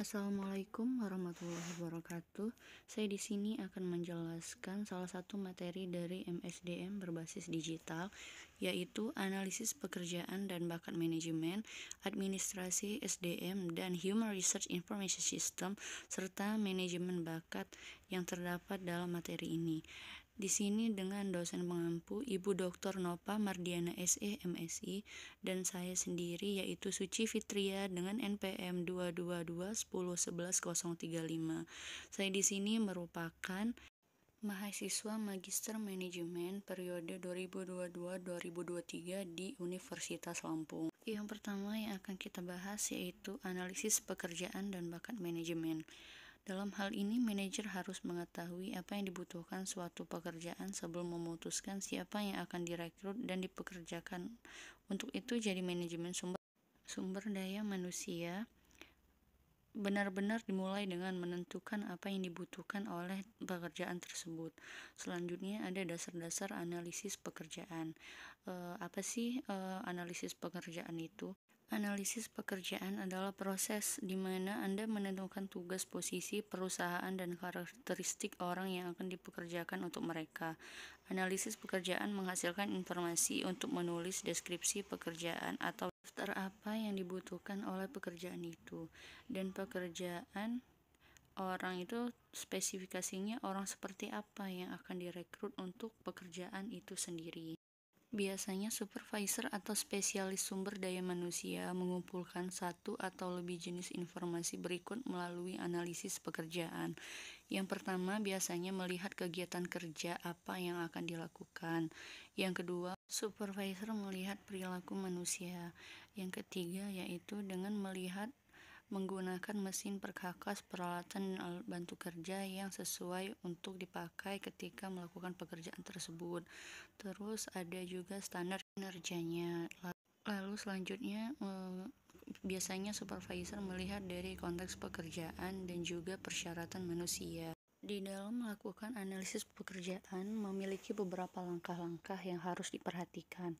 Assalamualaikum warahmatullahi wabarakatuh. Saya di sini akan menjelaskan salah satu materi dari MSDM berbasis digital, yaitu analisis pekerjaan dan bakat manajemen, administrasi SDM dan Human Research Information System, serta manajemen bakat yang terdapat dalam materi ini. Di sini dengan dosen pengampu Ibu Dr. Nova Mardiana SE MSI dan saya sendiri yaitu Suci Fitria dengan NPM 222101135. Saya di sini merupakan mahasiswa Magister Manajemen periode 2022-2023 di Universitas Lampung. Yang pertama yang akan kita bahas yaitu analisis pekerjaan dan bakat manajemen. Dalam hal ini, manajer harus mengetahui apa yang dibutuhkan suatu pekerjaan sebelum memutuskan siapa yang akan direkrut dan dipekerjakan. Untuk itu, jadi manajemen sumber daya manusia benar-benar dimulai dengan menentukan apa yang dibutuhkan oleh pekerjaan tersebut. Selanjutnya ada dasar-dasar analisis pekerjaan. Apa sih analisis pekerjaan itu? Analisis pekerjaan adalah proses di mana Anda menentukan tugas, posisi, perusahaan, dan karakteristik orang yang akan dipekerjakan untuk mereka. Analisis pekerjaan menghasilkan informasi untuk menulis deskripsi pekerjaan atau daftar apa yang dibutuhkan oleh pekerjaan itu. Dan pekerjaan orang itu spesifikasinya orang seperti apa yang akan direkrut untuk pekerjaan itu sendiri. Biasanya supervisor atau spesialis sumber daya manusia mengumpulkan satu atau lebih jenis informasi berikut melalui analisis pekerjaan. Yang pertama biasanya melihat kegiatan kerja apa yang akan dilakukan. Yang kedua, supervisor melihat perilaku manusia. Yang ketiga yaitu dengan menggunakan mesin perkakas, peralatan, dan alat bantu kerja yang sesuai untuk dipakai ketika melakukan pekerjaan tersebut. Terus ada juga standar kinerjanya. Lalu selanjutnya biasanya supervisor melihat dari konteks pekerjaan dan juga persyaratan manusia. Di dalam melakukan analisis pekerjaan memiliki beberapa langkah-langkah yang harus diperhatikan.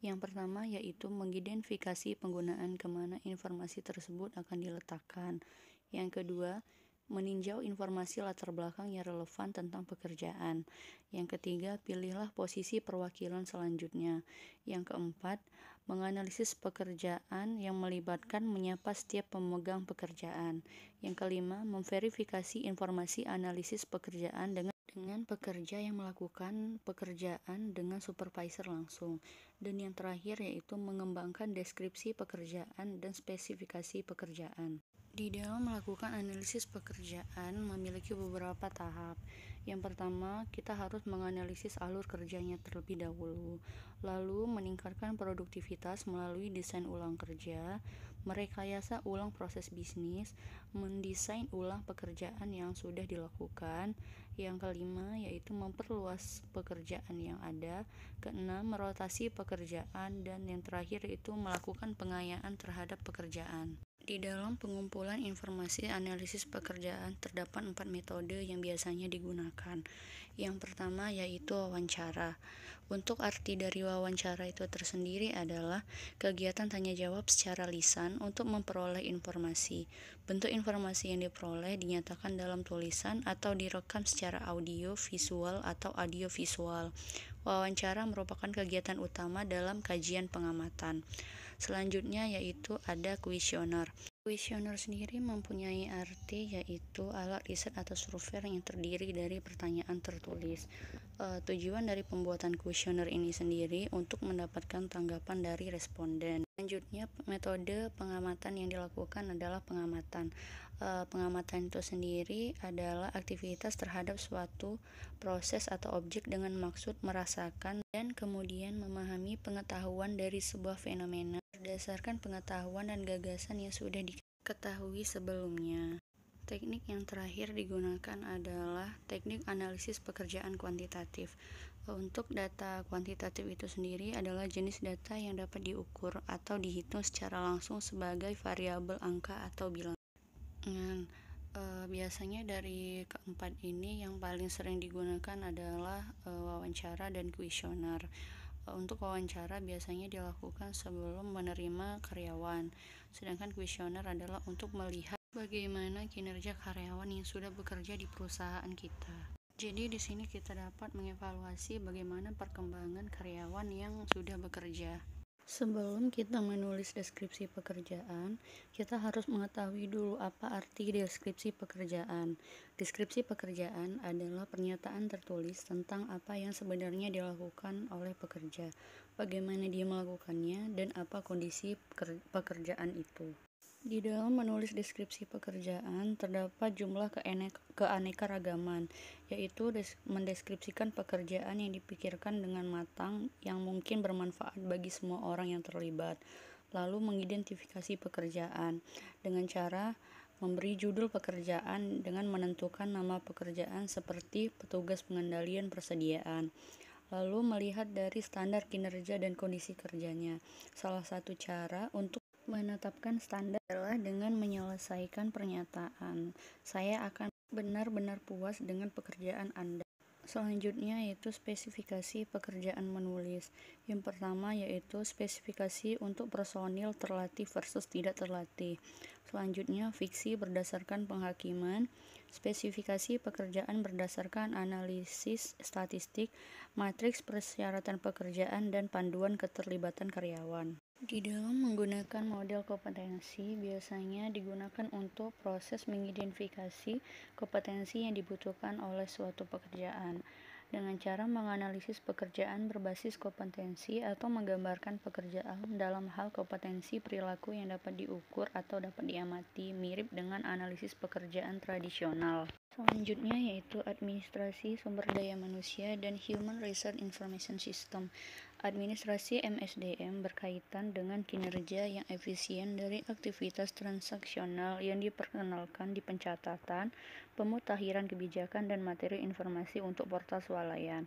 Yang pertama yaitu mengidentifikasi penggunaan kemana informasi tersebut akan diletakkan. Yang kedua, meninjau informasi latar belakang yang relevan tentang pekerjaan. Yang ketiga, pilihlah posisi perwakilan selanjutnya. Yang keempat, menganalisis pekerjaan yang melibatkan menyapa setiap pemegang pekerjaan. Yang kelima, memverifikasi informasi analisis pekerjaan dengan pekerja yang melakukan pekerjaan dengan supervisor langsung. Dan yang terakhir yaitu mengembangkan deskripsi pekerjaan dan spesifikasi pekerjaan. Di dalam melakukan analisis pekerjaan memiliki beberapa tahap. Yang pertama, kita harus menganalisis alur kerjanya terlebih dahulu, lalu meningkatkan produktivitas melalui desain ulang kerja, merekayasa ulang proses bisnis, mendesain ulang pekerjaan yang sudah dilakukan. Yang kelima yaitu memperluas pekerjaan yang ada. Keenam, merotasi pekerjaan, dan yang terakhir yaitu melakukan pengayaan terhadap pekerjaan. Di dalam pengumpulan informasi analisis pekerjaan terdapat 4 metode yang biasanya digunakan. Yang pertama yaitu wawancara. Untuk arti dari wawancara itu tersendiri adalah kegiatan tanya jawab secara lisan untuk memperoleh informasi. Bentuk informasi yang diperoleh dinyatakan dalam tulisan atau direkam secara audio, visual, atau audio visual. Wawancara merupakan kegiatan utama dalam kajian pengamatan. Selanjutnya yaitu ada kuesioner. Kuesioner sendiri mempunyai arti yaitu alat riset atau survei yang terdiri dari pertanyaan tertulis. Tujuan dari pembuatan kuesioner ini sendiri untuk mendapatkan tanggapan dari responden. Selanjutnya metode pengamatan yang dilakukan adalah pengamatan. Pengamatan itu sendiri adalah aktivitas terhadap suatu proses atau objek dengan maksud merasakan dan kemudian memahami pengetahuan dari sebuah fenomena berdasarkan pengetahuan dan gagasan yang sudah diketahui sebelumnya. Teknik yang terakhir digunakan adalah teknik analisis pekerjaan kuantitatif. Untuk data kuantitatif itu sendiri adalah jenis data yang dapat diukur atau dihitung secara langsung sebagai variabel angka atau bilangan. Biasanya dari keempat ini yang paling sering digunakan adalah wawancara dan kuesioner. Untuk wawancara biasanya dilakukan sebelum menerima karyawan, sedangkan kuesioner adalah untuk melihat bagaimana kinerja karyawan yang sudah bekerja di perusahaan kita. Jadi di sini kita dapat mengevaluasi bagaimana perkembangan karyawan yang sudah bekerja. Sebelum kita menulis deskripsi pekerjaan, kita harus mengetahui dulu apa arti deskripsi pekerjaan. Deskripsi pekerjaan adalah pernyataan tertulis tentang apa yang sebenarnya dilakukan oleh pekerja, bagaimana dia melakukannya, dan apa kondisi pekerjaan itu. Di dalam menulis deskripsi pekerjaan, terdapat jumlah keanekaragaman, yaitu mendeskripsikan pekerjaan yang dipikirkan dengan matang yang mungkin bermanfaat bagi semua orang yang terlibat, lalu mengidentifikasi pekerjaan dengan cara memberi judul pekerjaan dengan menentukan nama pekerjaan seperti petugas pengendalian persediaan, lalu melihat dari standar kinerja dan kondisi kerjanya. Salah satu cara untuk menetapkan standar adalah dengan menyelesaikan pernyataan, "Saya akan benar-benar puas dengan pekerjaan Anda." Selanjutnya yaitu spesifikasi pekerjaan menulis. Yang pertama yaitu spesifikasi untuk personil terlatih versus tidak terlatih. Selanjutnya fiksi berdasarkan penghakiman, spesifikasi pekerjaan berdasarkan analisis statistik, matriks persyaratan pekerjaan, dan panduan keterlibatan karyawan. Di dalam menggunakan model kompetensi, biasanya digunakan untuk proses mengidentifikasi kompetensi yang dibutuhkan oleh suatu pekerjaan, dengan cara menganalisis pekerjaan berbasis kompetensi atau menggambarkan pekerjaan dalam hal kompetensi perilaku yang dapat diukur atau dapat diamati, mirip dengan analisis pekerjaan tradisional. Selanjutnya yaitu administrasi sumber daya manusia dan Human Resource Information System. Administrasi MSDM berkaitan dengan kinerja yang efisien dari aktivitas transaksional yang diperkenalkan di pencatatan, pemutahiran kebijakan, dan materi informasi untuk portal swalayan.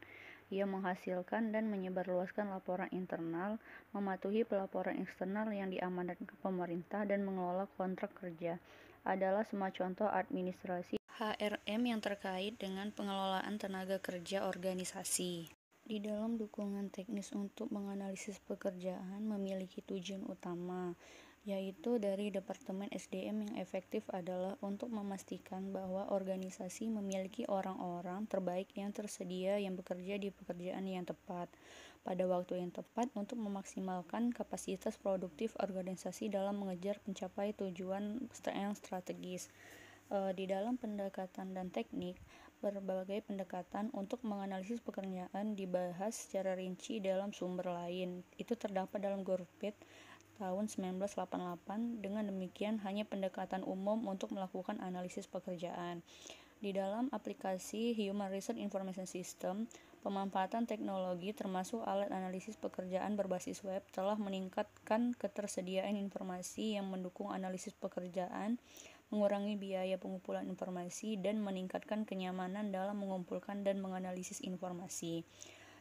Ia menghasilkan dan menyebarluaskan laporan internal, mematuhi pelaporan eksternal yang diamanatkan ke pemerintah, dan mengelola kontrak kerja. Adalah semua contoh administrasi HRM yang terkait dengan pengelolaan tenaga kerja organisasi. Di dalam dukungan teknis untuk menganalisis pekerjaan memiliki tujuan utama, yaitu dari Departemen SDM yang efektif adalah untuk memastikan bahwa organisasi memiliki orang-orang terbaik yang tersedia yang bekerja di pekerjaan yang tepat, pada waktu yang tepat untuk memaksimalkan kapasitas produktif organisasi dalam mengejar mencapai tujuan yang strategis. Di dalam pendekatan dan teknik, berbagai pendekatan untuk menganalisis pekerjaan dibahas secara rinci dalam sumber lain. Itu terdapat dalam Gorpet tahun 1988. Dengan demikian, hanya pendekatan umum untuk melakukan analisis pekerjaan. Di dalam aplikasi Human Resource Information System, pemanfaatan teknologi termasuk alat analisis pekerjaan berbasis web telah meningkatkan ketersediaan informasi yang mendukung analisis pekerjaan, mengurangi biaya pengumpulan informasi, dan meningkatkan kenyamanan dalam mengumpulkan dan menganalisis informasi.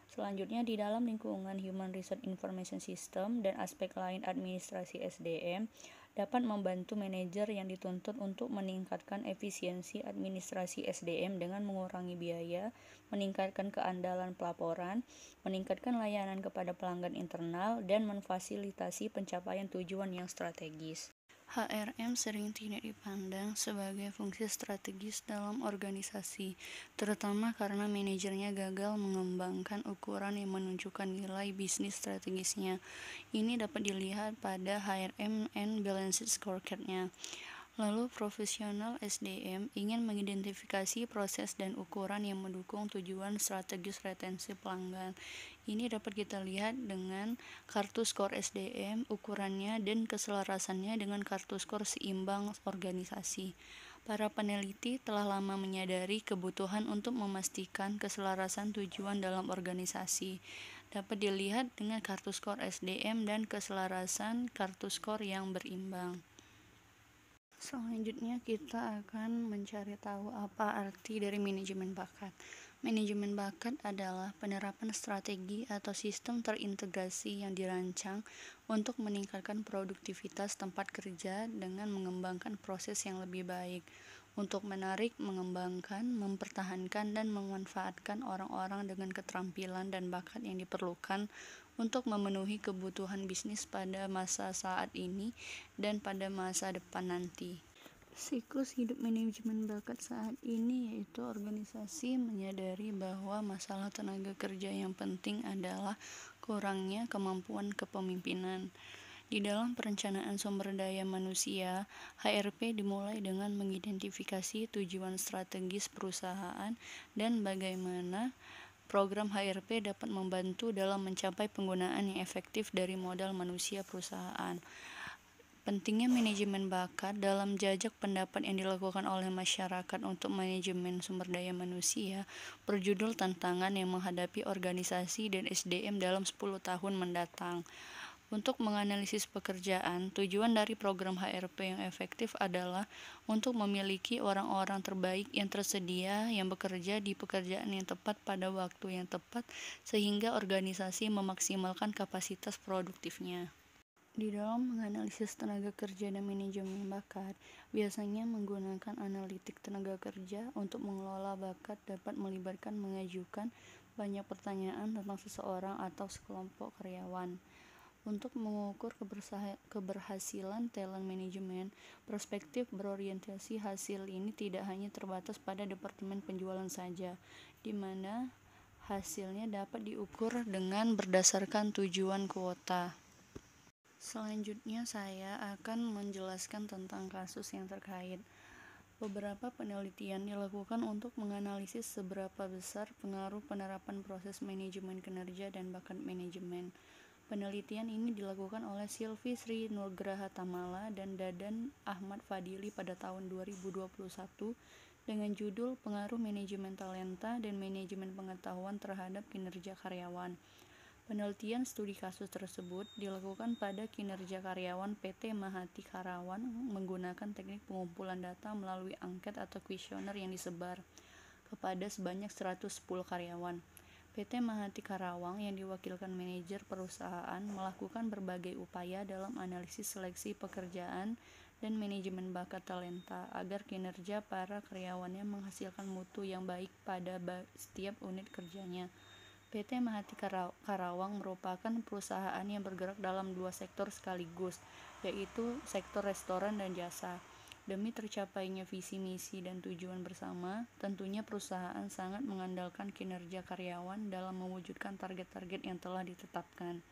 Selanjutnya, di dalam lingkungan Human Resource Information System dan aspek lain administrasi SDM, dapat membantu manajer yang dituntut untuk meningkatkan efisiensi administrasi SDM dengan mengurangi biaya, meningkatkan keandalan pelaporan, meningkatkan layanan kepada pelanggan internal, dan memfasilitasi pencapaian tujuan yang strategis. HRM sering tidak dipandang sebagai fungsi strategis dalam organisasi, terutama karena manajernya gagal mengembangkan ukuran yang menunjukkan nilai bisnis strategisnya. Ini dapat dilihat pada HRM and Balanced Scorecard-nya. Lalu, profesional SDM ingin mengidentifikasi proses dan ukuran yang mendukung tujuan strategis retensi pelanggan. Ini dapat kita lihat dengan kartu skor SDM, ukurannya, dan keselarasannya dengan kartu skor seimbang organisasi. Para peneliti telah lama menyadari kebutuhan untuk memastikan keselarasan tujuan dalam organisasi. Dapat dilihat dengan kartu skor SDM dan keselarasan kartu skor yang berimbang. Selanjutnya kita akan mencari tahu apa arti dari manajemen bakat. Manajemen bakat adalah penerapan strategi atau sistem terintegrasi yang dirancang untuk meningkatkan produktivitas tempat kerja dengan mengembangkan proses yang lebih baik, untuk menarik, mengembangkan, mempertahankan, dan memanfaatkan orang-orang dengan keterampilan dan bakat yang diperlukan untuk memenuhi kebutuhan bisnis pada masa saat ini dan pada masa depan nanti. Siklus hidup manajemen bakat saat ini yaitu organisasi menyadari bahwa masalah tenaga kerja yang penting adalah kurangnya kemampuan kepemimpinan. Di dalam perencanaan sumber daya manusia, HRP dimulai dengan mengidentifikasi tujuan strategis perusahaan dan bagaimana program HRP dapat membantu dalam mencapai penggunaan yang efektif dari modal manusia perusahaan. Pentingnya manajemen bakat dalam jajak pendapat yang dilakukan oleh masyarakat untuk manajemen sumber daya manusia berjudul Tantangan yang Menghadapi Organisasi dan SDM dalam 10 tahun mendatang. Untuk menganalisis pekerjaan, tujuan dari program HRP yang efektif adalah untuk memiliki orang-orang terbaik yang tersedia yang bekerja di pekerjaan yang tepat pada waktu yang tepat sehingga organisasi memaksimalkan kapasitas produktifnya. Di dalam menganalisis tenaga kerja dan manajemen bakat, biasanya menggunakan analitik tenaga kerja untuk mengelola bakat dapat melibatkan mengajukan banyak pertanyaan tentang seseorang atau sekelompok karyawan. Untuk mengukur keberhasilan talent management, perspektif berorientasi hasil ini tidak hanya terbatas pada departemen penjualan saja, di mana hasilnya dapat diukur dengan berdasarkan tujuan kuota. Selanjutnya saya akan menjelaskan tentang kasus yang terkait. Beberapa penelitian dilakukan untuk menganalisis seberapa besar pengaruh penerapan proses manajemen kinerja dan bakat manajemen. Penelitian ini dilakukan oleh Silvi Sri Nugraha Tamala dan Dadan Ahmad Fadili pada tahun 2021 dengan judul Pengaruh Manajemen Talenta dan Manajemen Pengetahuan Terhadap Kinerja Karyawan. Penelitian studi kasus tersebut dilakukan pada kinerja karyawan PT Mahati Karawang menggunakan teknik pengumpulan data melalui angket atau kuesioner yang disebar kepada sebanyak 110 karyawan. PT Mahati Karawang yang diwakilkan manajer perusahaan melakukan berbagai upaya dalam analisis seleksi pekerjaan dan manajemen bakat talenta agar kinerja para karyawannya menghasilkan mutu yang baik pada setiap unit kerjanya. PT Mahati Karawang merupakan perusahaan yang bergerak dalam dua sektor sekaligus, yaitu sektor restoran dan jasa. Demi tercapainya visi misi dan tujuan bersama, tentunya perusahaan sangat mengandalkan kinerja karyawan dalam mewujudkan target-target yang telah ditetapkan.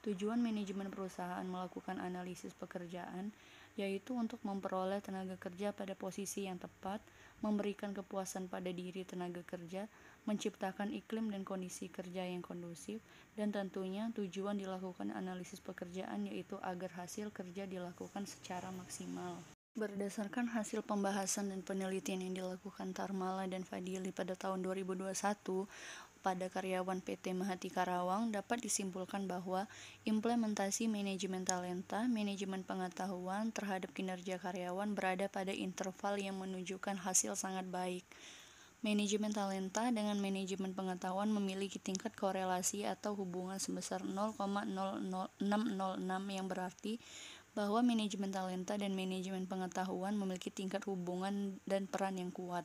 Tujuan manajemen perusahaan melakukan analisis pekerjaan yaitu untuk memperoleh tenaga kerja pada posisi yang tepat, memberikan kepuasan pada diri tenaga kerja, menciptakan iklim dan kondisi kerja yang kondusif, dan tentunya tujuan dilakukan analisis pekerjaan yaitu agar hasil kerja dilakukan secara maksimal. Berdasarkan hasil pembahasan dan penelitian yang dilakukan Tarmala dan Fadili pada tahun 2021, pada karyawan PT Mahati Karawang dapat disimpulkan bahwa implementasi manajemen talenta, manajemen pengetahuan terhadap kinerja karyawan berada pada interval yang menunjukkan hasil sangat baik. Manajemen talenta dengan manajemen pengetahuan memiliki tingkat korelasi atau hubungan sebesar 0,00606 yang berarti bahwa manajemen talenta dan manajemen pengetahuan memiliki tingkat hubungan dan peran yang kuat,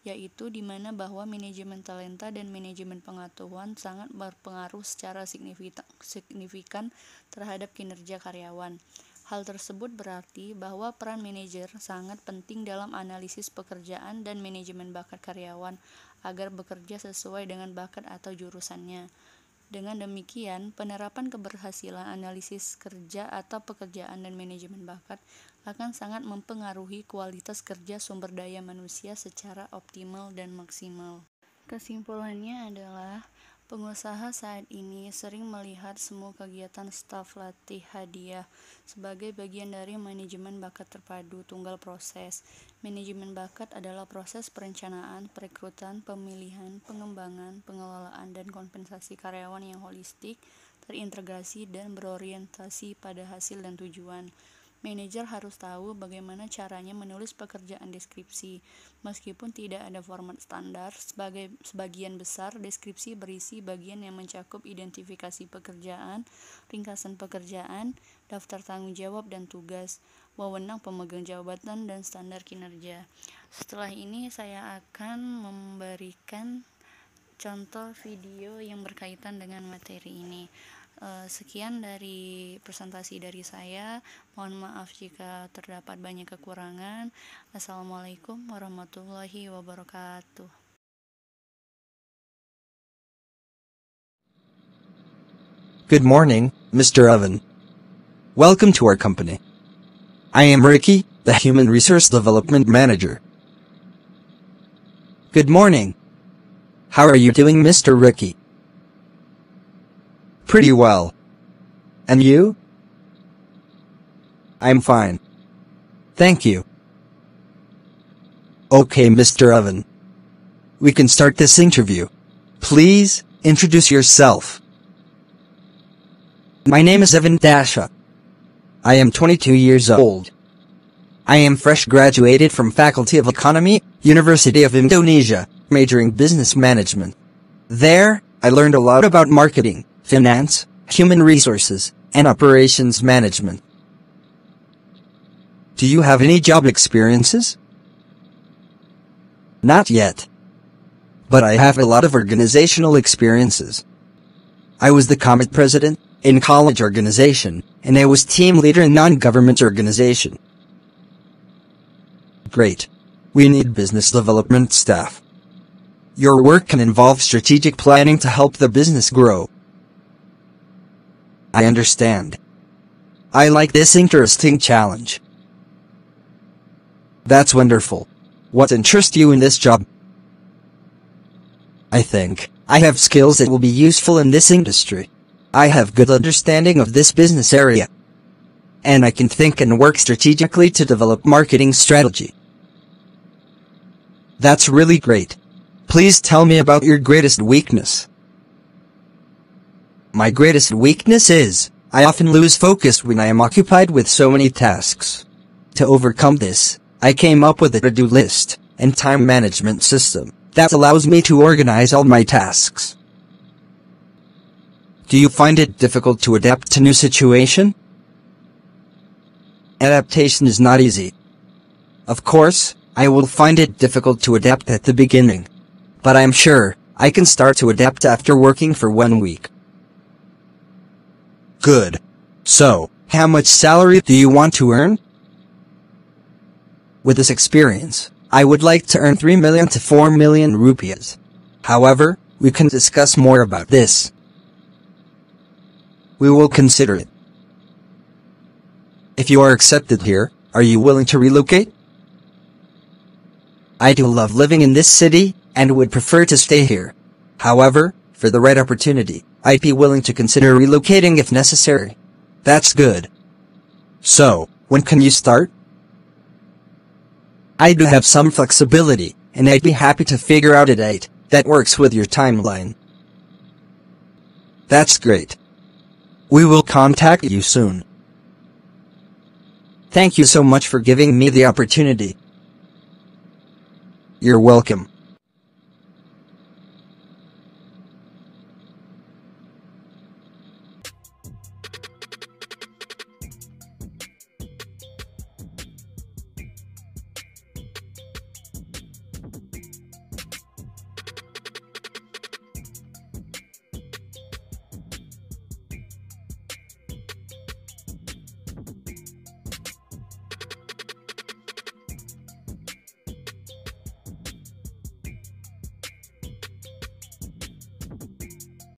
yaitu di mana bahwa manajemen talenta dan manajemen pengetahuan sangat berpengaruh secara signifikan terhadap kinerja karyawan. Hal tersebut berarti bahwa peran manajer sangat penting dalam analisis pekerjaan dan manajemen bakat karyawan agar bekerja sesuai dengan bakat atau jurusannya. Dengan demikian, penerapan keberhasilan analisis kerja atau pekerjaan dan manajemen bakat akan sangat mempengaruhi kualitas kerja sumber daya manusia secara optimal dan maksimal. Kesimpulannya adalah, pengusaha saat ini sering melihat semua kegiatan staf latih hadiah sebagai bagian dari manajemen bakat terpadu tunggal proses. Manajemen bakat adalah proses perencanaan, perekrutan, pemilihan, pengembangan, pengelolaan, dan kompensasi karyawan yang holistik, terintegrasi, dan berorientasi pada hasil dan tujuan. Manajer harus tahu bagaimana caranya menulis pekerjaan deskripsi. Meskipun tidak ada format standar, sebagian besar deskripsi berisi bagian yang mencakup identifikasi pekerjaan, ringkasan pekerjaan, daftar tanggung jawab dan tugas, wewenang pemegang jabatan, dan standar kinerja. Setelah ini saya akan memberikan contoh video yang berkaitan dengan materi ini. Sekian dari presentasi dari saya. Mohon maaf jika terdapat banyak kekurangan. Assalamualaikum warahmatullahi wabarakatuh. Good morning, Mr. Oven. Welcome to our company. I am Ricky, the Human Resource Development Manager. Good morning. How are you doing, Mr. Ricky? Pretty well. And you? I'm fine. Thank you. Okay, Mr. Oven. We can start this interview. Please, introduce yourself. My name is Evan Dasha. I am 22 years old. I am fresh graduated from Faculty of Economy, University of Indonesia, majoring Business Management. There, I learned a lot about marketing, finance, human resources, and operations management. Do you have any job experiences? Not yet. But I have a lot of organizational experiences. I was the Comet President in college organization, and I was team leader in non-government organization. Great. We need business development staff. Your work can involve strategic planning to help the business grow. I understand. I like this interesting challenge. That's wonderful. What interests you in this job? I think I have skills that will be useful in this industry. I have good understanding of this business area. And I can think and work strategically to develop marketing strategy. That's really great. Please tell me about your greatest weakness. My greatest weakness is, I often lose focus when I am occupied with so many tasks. To overcome this, I came up with a to-do list and time management system that allows me to organize all my tasks. Do you find it difficult to adapt to new situation? Adaptation is not easy. Of course, I will find it difficult to adapt at the beginning. But I'm sure I can start to adapt after working for 1 week. Good. So, how much salary do you want to earn? With this experience, I would like to earn 3 million to 4 million rupees. However, we can discuss more about this. We will consider it. If you are accepted here, are you willing to relocate? I do love living in this city, and would prefer to stay here. However, for the right opportunity, I'd be willing to consider relocating if necessary. That's good. So, when can you start? I do have some flexibility, and I'd be happy to figure out a date that works with your timeline. That's great. We will contact you soon. Thank you so much for giving me the opportunity. You're welcome.